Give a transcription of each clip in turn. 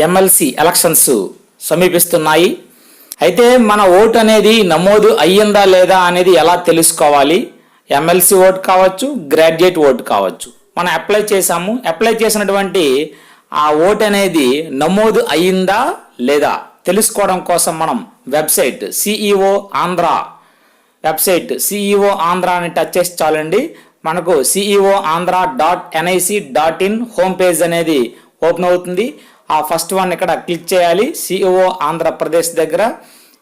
MLC elections సమీపిస్తున్నాయి. అయితే మన vote అనేది నమోదు అయ్యిందా లేదా అనేది ఎలా తెలుసుకోవాలి? ఎమ్మెల్సీ ఓటు కావచ్చు, గ్రాడ్యుయేట్ ఓటు కావచ్చు. మనం అప్లై చేసాము. అప్లై చేసినటువంటి ఆ ఓటు అనేది నమోదు అయ్యిందా లేదా తెలుసుకోవడం కోసం మనం website CEO Andhra website CEO Andhra అని టచ్ చేసి చాలండి. మనకు ceo.andhra.nic.in హోమ్ పేజ్ అనేది ఓపెన్ అవుతుంది. ఆ ఫస్ట్ వన్ ఇక్కడ క్లిక్ చేయాలి. సిఇఓ ఆంధ్రప్రదేశ్ దగ్గర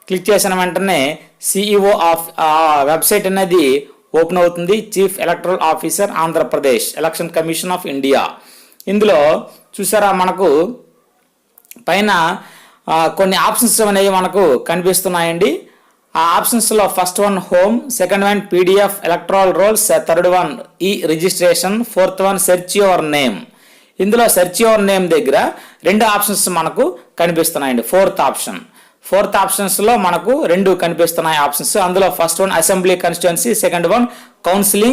క్లిక్ చేసిన వెంటనే సిఇఓ వెబ్సైట్ అనేది ఓపెన్ అవుతుంది. Chief electoral officer Andhra Pradesh, election commission of India. ఇందులో చూసారా మనకు పైన కొన్ని ఆప్షన్స్ అనేవి మనకు కనిపిస్తున్నాయండి. ఆ ఆప్షన్స్లో first one home, second one PDF electoral rolls, third one e registration, fourth one search your name. ఇందులో సెర్చ్ యువర్ నేమ్ దగ్గర రెండు ఆప్షన్స్ మనకు కనిపిస్తున్నాయండి. ఫోర్త్ ఆప్షన్స్లో మనకు రెండు కనిపిస్తున్నాయి ఆప్షన్స్. అందులో first one assembly constituency, second one council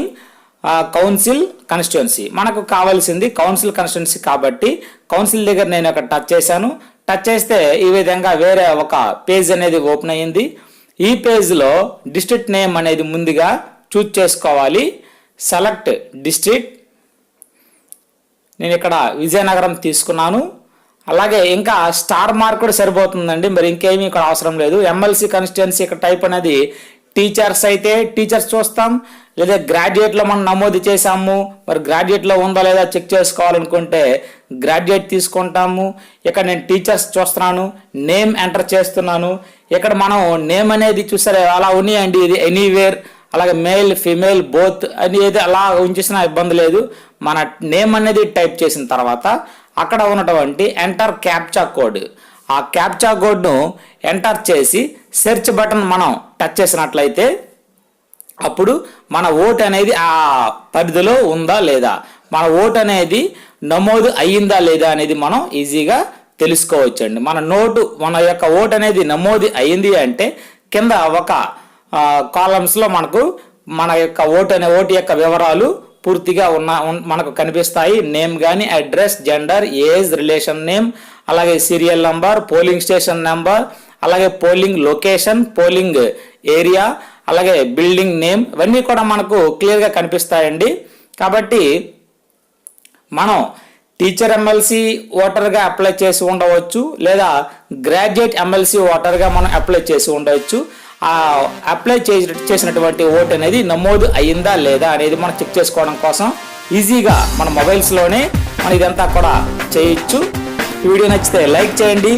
constituency. మనకు కావాల్సింది కౌన్సిల్ కాన్స్టిట్యుయెన్సీ కాబట్టి కౌన్సిల్ దగ్గర నేను ఇక్కడ టచ్ చేశాను. టచ్ చేస్తే ఈ విధంగా వేరే ఒక పేజ్ అనేది ఓపెన్ అయ్యింది. ఈ పేజ్లో డిస్ట్రిక్ట్ నేమ్ అనేది ముందుగా చూజ్ చేసుకోవాలి. సెలెక్ట్ డిస్ట్రిక్ట్, నేను ఇక్కడ విజయనగరం తీసుకున్నాను. అలాగే ఇంకా స్టార్ మార్క్ కూడా సరిపోతుందండి, మరి ఇంకేమీ ఇక్కడ అవసరం లేదు. ఎమ్మెల్సీ కాన్స్టిట్యుయెన్సీ ఇక్కడ టైప్ అనేది టీచర్స్ అయితే టీచర్స్ చూస్తాం, లేదా గ్రాడ్యుయేట్లో మనం నమోదు చేసాము, మరి గ్రాడ్యుయేట్లో ఉందా లేదా చెక్ చేసుకోవాలనుకుంటే గ్రాడ్యుయేట్ తీసుకుంటాము. ఇక్కడ నేను టీచర్స్ చూస్తున్నాను, నేమ్ ఎంటర్ చేస్తున్నాను. ఇక్కడ మనం నేమ్ అనేది చూసారా అలా ఉన్నాయండి, ఇది ఎనీవేర్, అలాగే మేల్ ఫీమేల్ బోత్ అనేది అలా ఉంచేసిన ఇబ్బంది లేదు. మన నేమ్ అనేది టైప్ చేసిన తర్వాత అక్కడ ఉన్నటువంటి ఎంటర్ క్యాప్చా కోడ్, ఆ క్యాప్చా కోడ్ను ఎంటర్ చేసి సెర్చ్ బటన్ మనం టచ్ చేసినట్లయితే అప్పుడు మన ఓటు అనేది ఆ పరిధిలో ఉందా లేదా, మన ఓటు అనేది నమోదు అయ్యిందా లేదా అనేది మనం ఈజీగా తెలుసుకోవచ్చండి. మన యొక్క ఓటు అనేది నమోదు అయ్యింది అంటే కింద ఒక కాలమ్స్లో మనకు మన యొక్క ఓటు యొక్క వివరాలు పూర్తిగా మనకు కనిపిస్తాయి. నేమ్ కానీ, address, gender, age, relation name, అలాగే serial number, polling station number, అలాగే పోలింగ్ లొకేషన్, పోలింగ్ ఏరియా, అలాగే బిల్డింగ్ నేమ్, ఇవన్నీ కూడా మనకు క్లియర్గా కనిపిస్తాయండి. కాబట్టి మనం టీచర్ ఎమ్మెల్సీ ఓటర్గా అప్లై చేసి ఉండవచ్చు, లేదా గ్రాడ్యుయేట్ ఎమ్మెల్సీ ఓటర్గా మనం అప్లై చేసి ఉండవచ్చు. ఆ అప్లై చేసినటువంటి ఓటు అనేది నమోదు అయ్యిందా లేదా అనేది మనం చెక్ చేసుకోవడం కోసం ఈజీగా మన మొబైల్స్లోనే మనం ఇదంతా కూడా చేయొచ్చు. ఈ వీడియో నచ్చితే లైక్ చేయండి,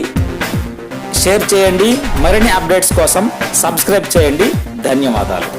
షేర్ చేయండి. మరిన్ని అప్డేట్స్ కోసం సబ్స్క్రైబ్ చేయండి. ధన్యవాదాలు.